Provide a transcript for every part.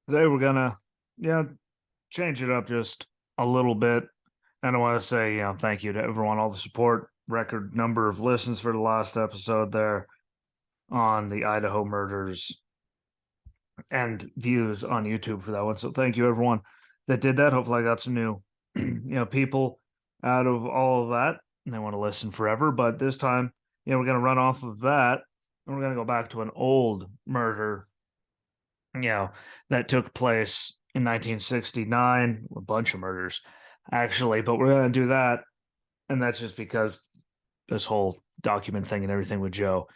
Today we're gonna, yeah, change it up just a little bit. And I want to say, thank you to everyone, all the support, record number of listens for the last episode there on the Idaho murders and views on YouTube for that one. So thank you everyone that did that. Hopefully I got some new, people out of all of that and they want to listen forever. But this time, we're gonna run off of that and we're gonna go back to an old murder you know, that took place in 1969, a bunch of murders, actually. But we're going to do that. And that's just because this whole document thing and everything with Joe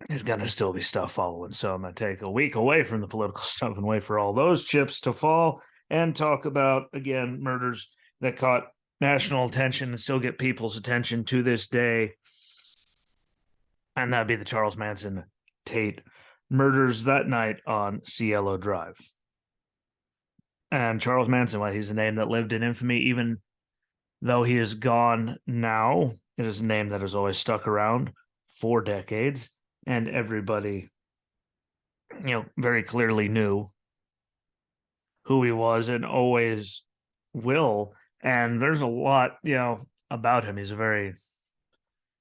is going to still be stuff following. So I'm going to take a week away from the political stuff and wait for all those chips to fall and talk about, again, murders that caught national attention and still get people's attention to this day. And that'd be the Charles Manson Tate murders that night on Cielo Drive. And Charles Manson, well, he's a name that lived in infamy, even though he is gone now. It is a name that has always stuck around for decades, and everybody, very clearly knew who he was and always will. And there's a lot, about him. He's a very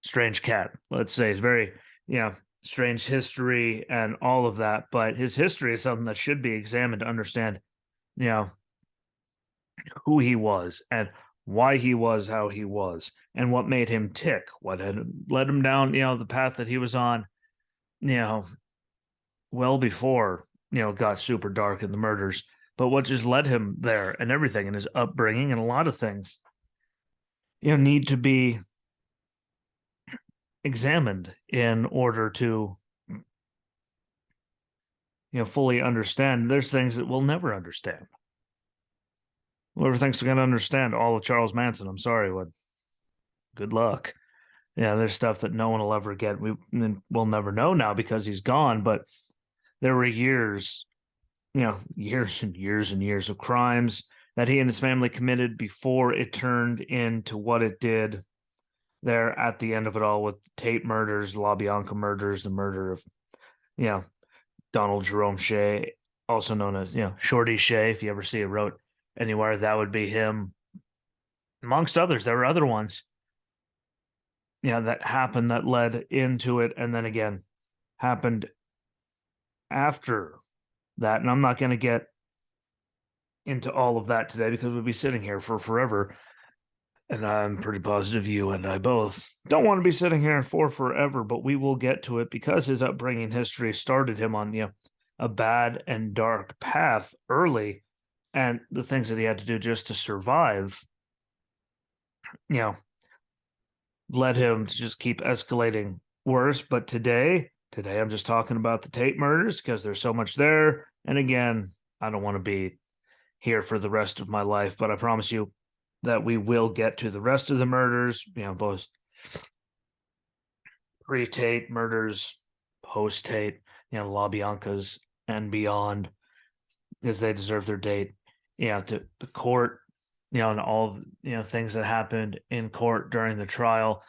strange cat, let's say. He's very, strange history and all of that. But his history is something that should be examined to understand, you know, who he was and why he was how he was and what made him tick, what had led him down, the path that he was on, you know, well before, it got super dark in the murders, but what just led him there and everything and his upbringing and a lot of things, need to be examined in order to, fully understand. There's things that we'll never understand. Whoever thinks they're going to understand all of Charles Manson, I'm sorry, what? Good luck. Yeah, there's stuff that no one will ever get. We'll never know now because he's gone. But there were years, years and years and years of crimes that he and his family committed before it turned into what it did there at the end of it all with Tate murders, LaBianca murders, the murder of, you know, Donald Jerome Shea, also known as, Shorty Shea. If you ever see it wrote anywhere, that would be him. Amongst others, there were other ones, that happened that led into it. And then again, happened after that. And I'm not going to get into all of that today because we'll be sitting here for forever. And I'm pretty positive you and I both don't want to be sitting here for forever, but we will get to it because his upbringing history started him on, a bad and dark path early. And the things that he had to do just to survive, you know, led him to just keep escalating worse. But today I'm just talking about the Tate murders because there's so much there. And again, I don't want to be here for the rest of my life, but I promise you that we will get to the rest of the murders, both pre-Tate murders, post-Tate, LaBianca's and beyond, because they deserve their date. To the court, and all things that happened in court during the trial.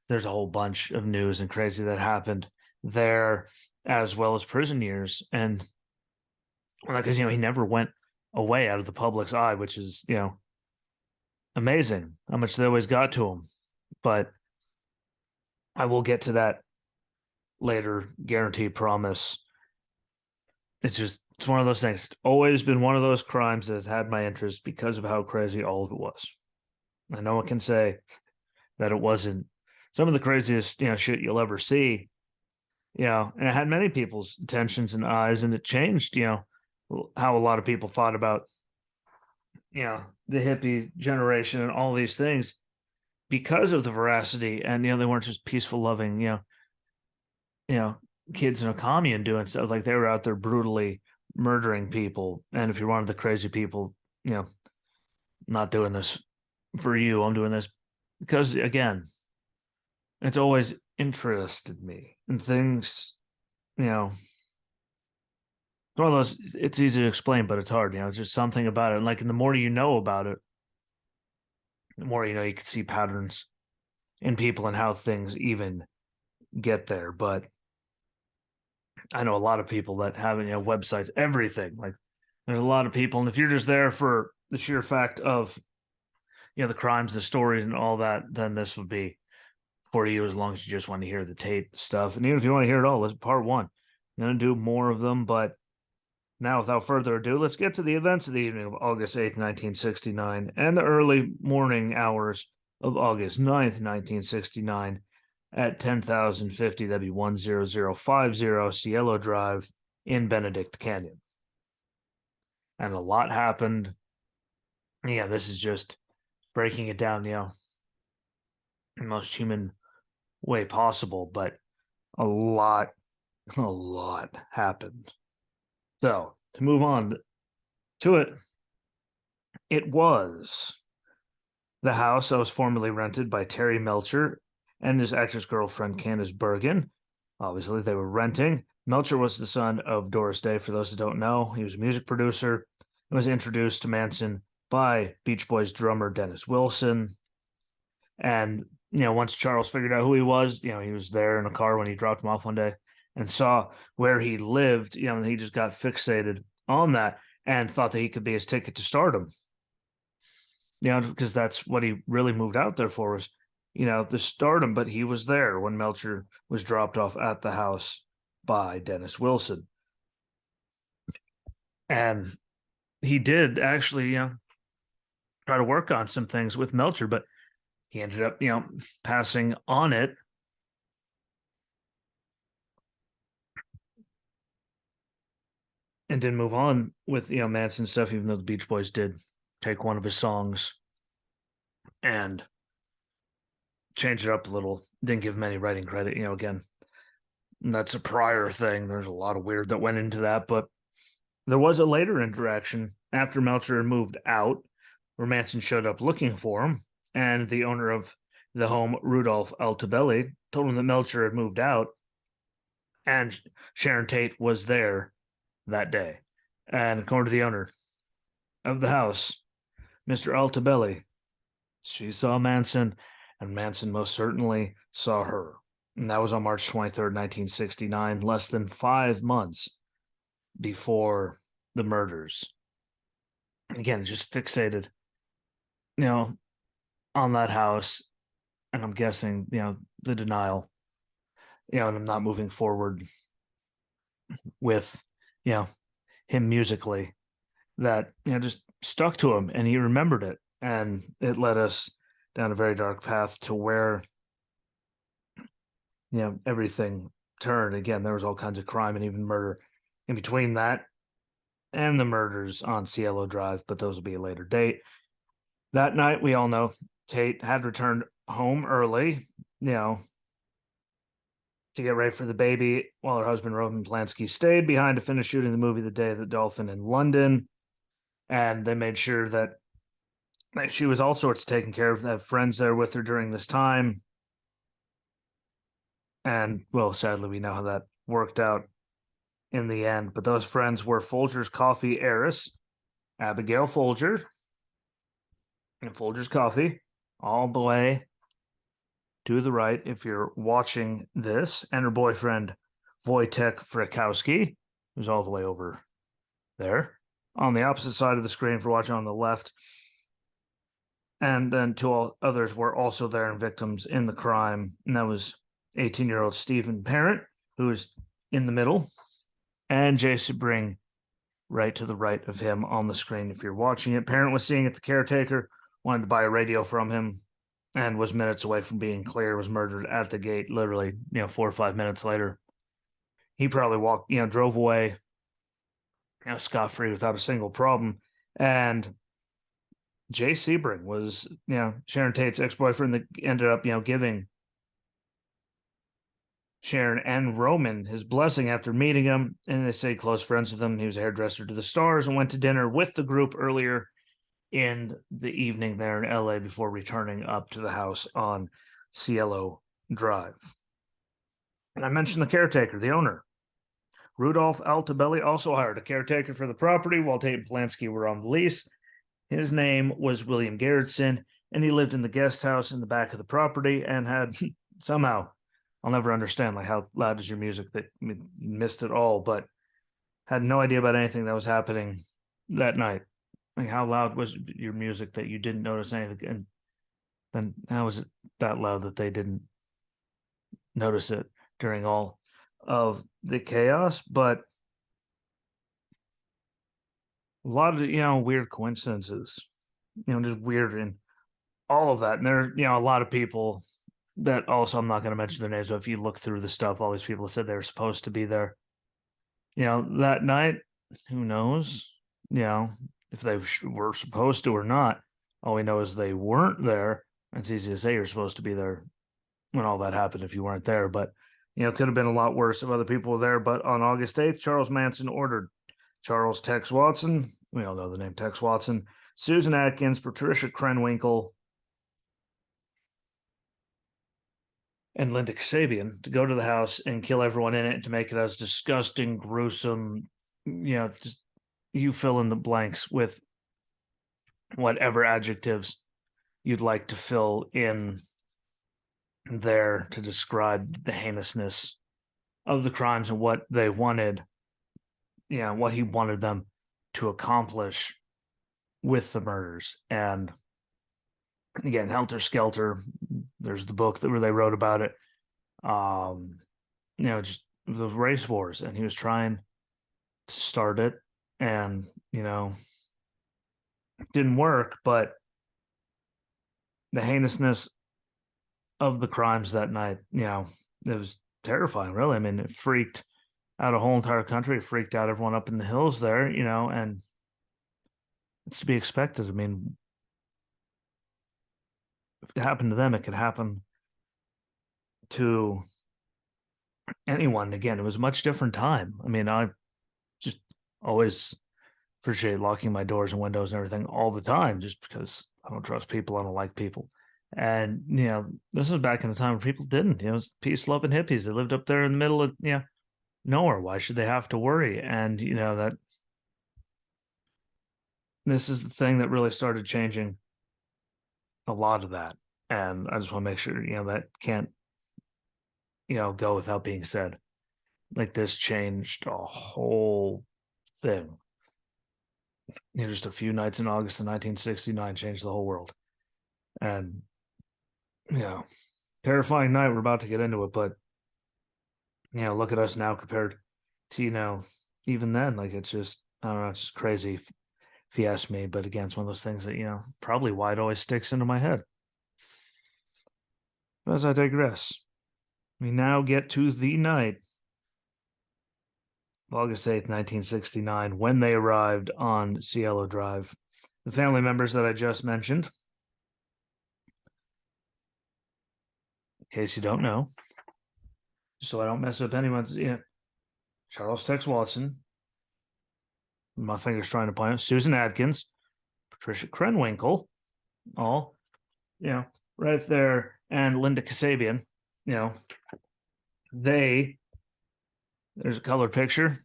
There's a whole bunch of news and crazy that happened there, as well as prison years, and because he never went away out of the public's eye, which is amazing how much they always got to him. But I will get to that later, guarantee, promise. It's one of those things. It's always been one of those crimes that has had my interest because of how crazy all of it was. I no one can say that it wasn't some of the craziest, shit you'll ever see. And it had many people's attentions and eyes, and it changed, how a lot of people thought about, the hippie generation and all these things because of the veracity. And, they weren't just peaceful, loving, kids in a commune doing stuff. Like they were out there brutally murdering people. And if you're one of the crazy people, not doing this for you, I'm doing this because, again, it's always interested me and things, one of those, it's easy to explain, but it's hard, it's just something about it. And like, and the more you know about it, the more, you can see patterns in people and how things even get there. But I know a lot of people that have, websites, everything. Like there's a lot of people. And if you're just there for the sheer fact of, the crimes, the stories, and all that, then this would be for you as long as you just want to hear the Tate stuff. And even if you want to hear it all, let's part one. I'm going to do more of them. But now, without further ado, let's get to the events of the evening of August 8th, 1969, and the early morning hours of August 9th, 1969 at 10,050, that'd be 10050 Cielo Drive in Benedict Canyon. And a lot happened. Yeah, this is just breaking it down, in the most human way possible, but a lot happened. So to move on to it, it was the house that was formerly rented by Terry Melcher and his actress girlfriend Candace Bergen. Obviously, they were renting. Melcher was the son of Doris Day. For those who don't know, he was a music producer and was introduced to Manson by Beach Boys drummer Dennis Wilson. And once Charles figured out who he was, he was there in a car when he dropped him off one day and saw where he lived. He just got fixated on that and thought that he could be his ticket to stardom. Because that's what he really moved out there for, was, the stardom. But he was there when Melcher was dropped off at the house by Dennis Wilson. And he did actually, try to work on some things with Melcher, but he ended up, passing on it. And didn't move on with, Manson stuff, even though the Beach Boys did take one of his songs and change it up a little. Didn't give him any writing credit, again. That's a prior thing. There's a lot of weird that went into that, but there was a later interaction after Melcher had moved out where Manson showed up looking for him, and the owner of the home, Rudolph Altobelli, told him that Melcher had moved out and Sharon Tate was there that day. And according to the owner of the house, Mr. Altobelli, she saw Manson, and Manson most certainly saw her. And that was on March 23rd, 1969, less than 5 months before the murders. And again, just fixated, on that house. And I'm guessing, the denial, and I'm not moving forward with, him musically, that, just stuck to him and he remembered it. And it led us down a very dark path to where, everything turned. Again, there was all kinds of crime and even murder in between that and the murders on Cielo Drive, but those will be a later date. That night, we all know Tate had returned home early, to get ready for the baby, while her husband, Roman Polanski, stayed behind to finish shooting the movie The Day of the Dolphin in London. And they made sure that she was all sorts taken care of, have friends there with her during this time. And, well, sadly, we know how that worked out in the end. But those friends were Folger's Coffee heiress, Abigail Folger, and Folger's Coffee, all the way to the right if you're watching this, and her boyfriend, Wojtek Frykowski, who's all the way over there. On the opposite side of the screen for watching on the left. And then two others were also there and victims in the crime. And that was 18-year-old Stephen Parent, who was in the middle, and Jay Sebring right to the right of him on the screen if you're watching it. Parent was seeing it, the caretaker, wanted to buy a radio from him, and was minutes away from being clear, was murdered at the gate, literally, 4 or 5 minutes later. He probably drove away, scot-free without a single problem. And Jay Sebring was, Sharon Tate's ex-boyfriend that ended up, giving Sharon and Roman his blessing after meeting him. And they stayed close friends with him. He was a hairdresser to the stars and went to dinner with the group earlier in the evening there in LA before returning up to the house on Cielo Drive. And I mentioned the caretaker, the owner. Rudolph Altobelli also hired a caretaker for the property while Tate and Polanski were on the lease. His name was William Garretson, and he lived in the guest house in the back of the property and had somehow I'll never understand like how loud is your music that you missed it all, but had no idea about anything that was happening that night. Like how loud was your music that you didn't notice anything, and then how was it that loud that they didn't notice it during all of the chaos? But a lot of weird coincidences, just weird in all of that. And there, a lot of people that also I'm not going to mention their names, but if you look through the stuff, all these people said they were supposed to be there. That night, who knows? If they were supposed to or not. All we know is they weren't there. It's easy to say you're supposed to be there when all that happened if you weren't there, but it could have been a lot worse if other people were there. But on August 8th, Charles Manson ordered Charles Tex Watson, we all know the name Tex Watson, Susan Atkins, Patricia Krenwinkel, and Linda Kasabian to go to the house and kill everyone in it to make it as disgusting, gruesome, just you fill in the blanks with whatever adjectives you'd like to fill in there to describe the heinousness of the crimes and what they wanted, what he wanted them to accomplish with the murders. And again, Helter Skelter, there's the book where they wrote about it. Just those race wars, and he was trying to start it, and it didn't work. But the heinousness of the crimes that night, it was terrifying, really. I mean, it freaked out a whole entire country, it freaked out everyone up in the hills there, and it's to be expected. I mean, if it happened to them, it could happen to anyone. Again, it was a much different time. I mean, I just always appreciate locking my doors and windows and everything all the time, just because I don't trust people, I don't like people. And this was back in a time where people didn't. It was peace, love, and hippies. They lived up there in the middle of nowhere. Why should they have to worry? And that this is the thing that really started changing a lot of that. And I just want to make sure that can't go without being said. Like, this changed a whole thing. Just a few nights in August of 1969 changed the whole world. And terrifying night. We're about to get into it, but look at us now compared to even then. Like, it's just, I don't know, it's just crazy if you ask me. But again, it's one of those things that probably why it always sticks into my head. But as I digress, we now get to the night, August 8th, 1969, when they arrived on Cielo Drive. The family members that I just mentioned, in case you don't know, so I don't mess up anyone's, Charles Tex Watson, my finger's trying to point out, Susan Atkins, Patricia Krenwinkel, all, right there, and Linda Kasabian, there's a colored picture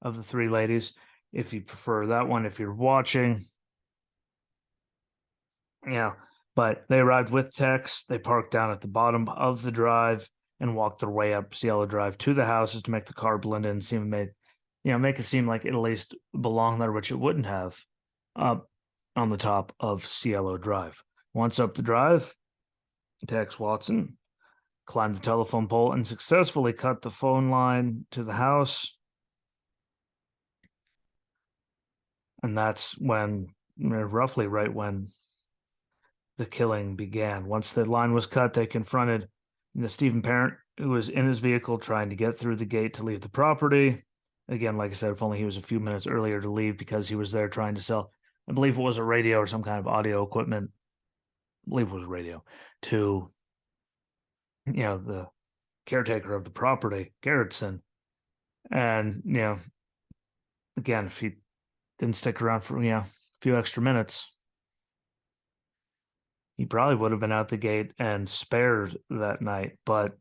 of the three ladies, if you prefer that one, if you're watching. But they arrived with Tex. They parked down at the bottom of the drive and walked their way up Cielo Drive to the houses to make the car blend in, make it seem like it at least belonged there, which it wouldn't have, up on the top of Cielo Drive. Once up the drive, Tex Watson climbed the telephone pole and successfully cut the phone line to the house. And that's when, roughly right when the killing began. Once the line was cut, they confronted the Stephen Parent, who was in his vehicle trying to get through the gate to leave the property. Again, like I said, if only he was a few minutes earlier to leave, because he was there trying to sell, I believe it was a radio or some kind of audio equipment. I believe it was radio to, the caretaker of the property, Garrettson. And, again, if he didn't stick around for, a few extra minutes, he probably would have been out the gate and spared that night. But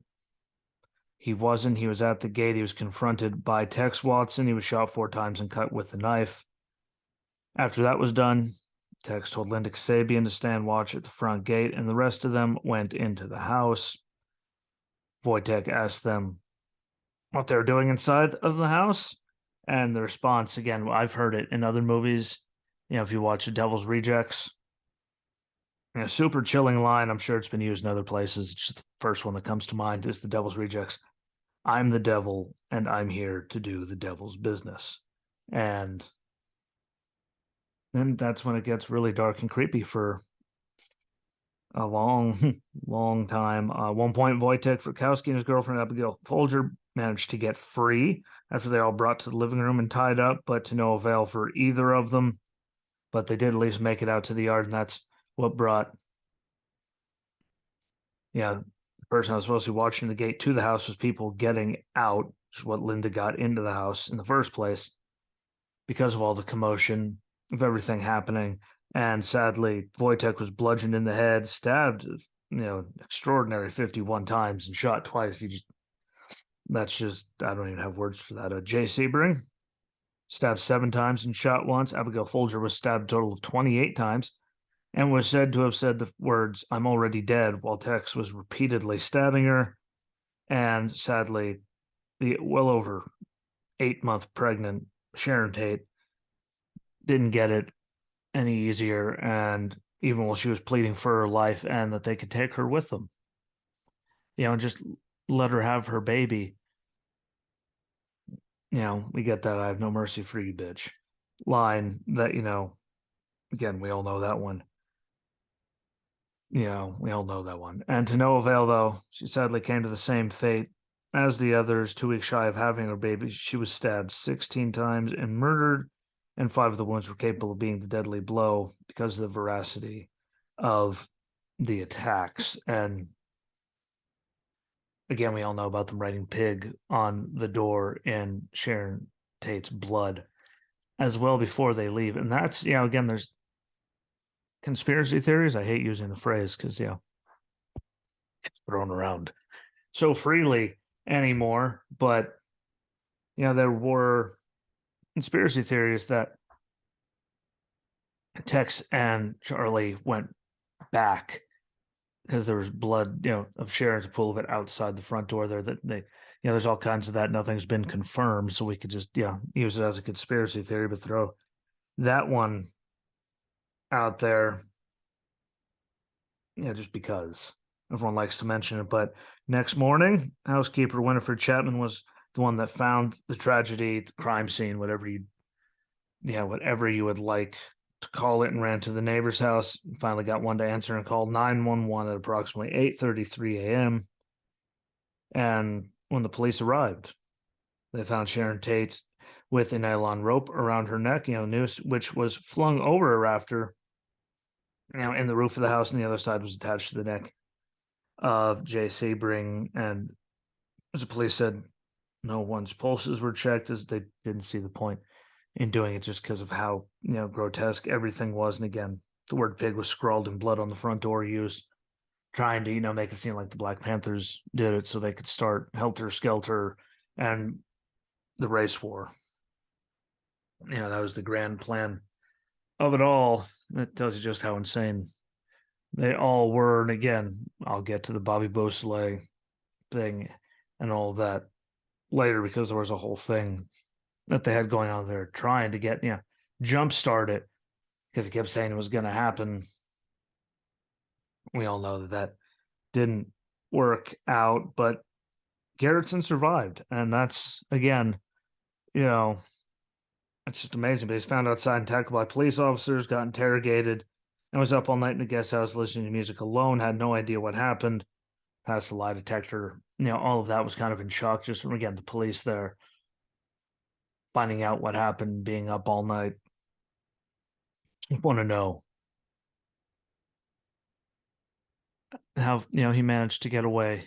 he wasn't. He was at the gate. He was confronted by Tex Watson. He was shot 4 times and cut with a knife. After that was done, Tex told Linda Kasabian to stand watch at the front gate, and the rest of them went into the house. Wojtek asked them what they're doing inside of the house. And the response, again, I've heard it in other movies. If you watch The Devil's Rejects, a super chilling line. I'm sure it's been used in other places. It's just the first one that comes to mind is The Devil's Rejects. I'm the devil, and I'm here to do the devil's business. And then that's when it gets really dark and creepy for a long, long time. One point, Wojtek Frykowski and his girlfriend Abigail Folger managed to get free after they all brought to the living room and tied up, but to no avail for either of them. But they did at least make it out to the yard, and that's what brought, the person I was supposed to be watching the gate to the house was people getting out, which is what Linda got into the house in the first place because of all the commotion of everything happening. And sadly, Wojtek was bludgeoned in the head, stabbed, extraordinary 51 times and shot twice. That's just, I don't even have words for that. Jay Sebring stabbed 7 times and shot once. Abigail Folger was stabbed a total of 28 times and was said to have said the words, "I'm already dead," while Tex was repeatedly stabbing her. And sadly, the well over 8-month pregnant Sharon Tate didn't get it any easier. And even while she was pleading for her life and that they could take her with them, just let her have her baby. We get that "I have no mercy for you, bitch" line that, again, we all know that one. We all know that one. And to no avail, though, she sadly came to the same fate as the others. 2 weeks shy of having her baby, she was stabbed 16 times and murdered, and 5 of the wounds were capable of being the deadly blow because of the veracity of the attacks. And again, we all know about them writing "pig" on the door in Sharon Tate's blood as well before they leave. And that's, again, there's conspiracy theories. I hate using the phrase because, it's thrown around so freely anymore. But, there were conspiracy theories that Tex and Charlie went back because there was blood, of Sharon's pool of it outside the front door there. That they, there's all kinds of that. Nothing's been confirmed, so we could just, use it as a conspiracy theory, but throw that one out there, just because everyone likes to mention it. But next morning, housekeeper Winifred Chapman was the one that found the tragedy, the crime scene, whatever you would like to call it, and ran to the neighbor's house. Finally got one to answer and called 911 at approximately 8:33 a.m. And when the police arrived, they found Sharon Tate with a nylon rope around her neck, noose, which was flung over a rafter, in the roof of the house, and the other side was attached to the neck of Jay Sebring. And as the police said, no one's pulses were checked, as they didn't see the point in doing it just because of how, grotesque everything was. And again, the word "pig" was scrawled in blood on the front door, used trying to, make it seem like the Black Panthers did it so they could start helter skelter and the race war. That was the grand plan of it all. That tells you just how insane they all were. And again, I'll get to the Bobby Beausoleil thing and all that later, because there was a whole thing that they had going on there trying to get, jumpstart it, because he kept saying it was going to happen. We all know that didn't work out, but Garrettson survived. And that's, again, it's just amazing. But he's found outside and tackled by police officers, got interrogated, and was up all night in the guest house listening to music alone, had no idea what happened, passed the lie detector. All of that was kind of in shock just from, again, the police there finding out what happened, being up all night. You want to know how, he managed to get away,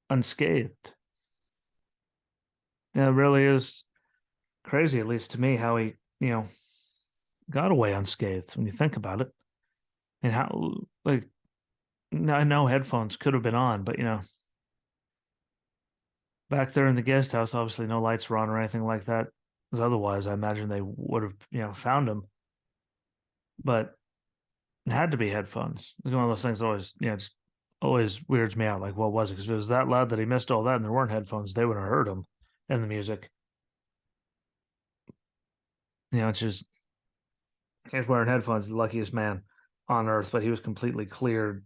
unscathed. It really is crazy, at least to me, how he, got away unscathed when you think about it. And how, like, I know headphones could have been on, but, back there in the guest house, obviously no lights were on or anything like that. Because otherwise, I imagine they would have, found him. But it had to be headphones. Like, one of those things always, just always weirds me out. Like, what was it? Because if it was that loud that he missed all that and there weren't headphones, they would have heard him and the music. It's just he's wearing headphones, the luckiest man on earth, but he was completely cleared.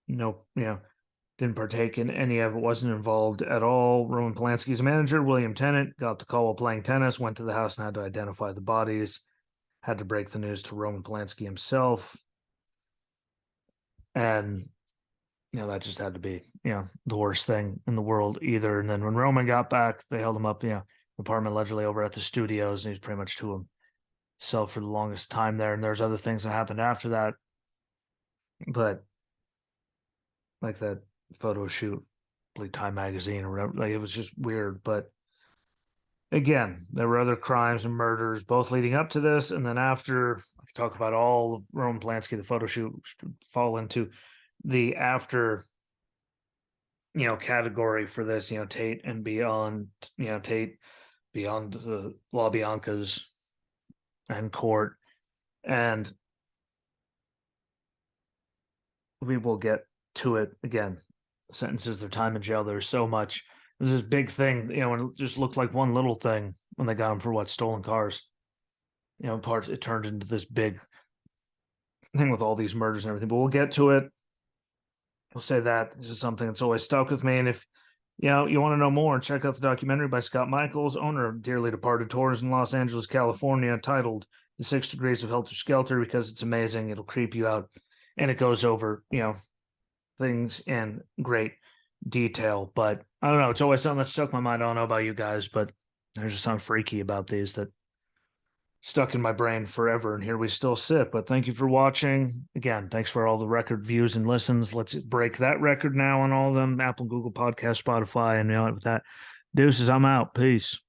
No, didn't partake in any of it, wasn't involved at all. Roman Polanski's manager, William Tennant, got the call while playing tennis, went to the house and had to identify the bodies, had to break the news to Roman Polanski himself. And, that just had to be, the worst thing in the world either. And then when Roman got back, they held him up, apartment allegedly over at the studios, and he's pretty much to himself for the longest time there. And there's other things that happened after that. But like that photo shoot, like Time Magazine or whatever. Like, it was just weird. But again, there were other crimes and murders, both leading up to this, and then after. I could talk about all of Roman Polanski, the photo shoot, fall into the after, category for this. Tate and beyond. Tate beyond the La Biancas and court, and we will get to it again. Sentences, their time in jail. There's so much. There's this big thing, and it just looked like one little thing when they got him for stolen cars. Parts, it turned into this big thing with all these murders and everything. But we'll get to it. We'll say that this is something that's always stuck with me. And if you want to know more, check out the documentary by Scott Michaels, owner of dearly departed tours in Los Angeles, California, titled "The 6 Degrees of Helter Skelter," because it's amazing. It'll creep you out, and it goes over things in great detail. But I don't know, it's always something that stuck in my mind. I don't know about you guys, but there's just something freaky about these that stuck in my brain forever, and here we still sit. But thank you for watching. Again, thanks for all the record views and listens. Let's break that record now on all of them: Apple, Google Podcast, Spotify. And with that, deuces, I'm out. Peace.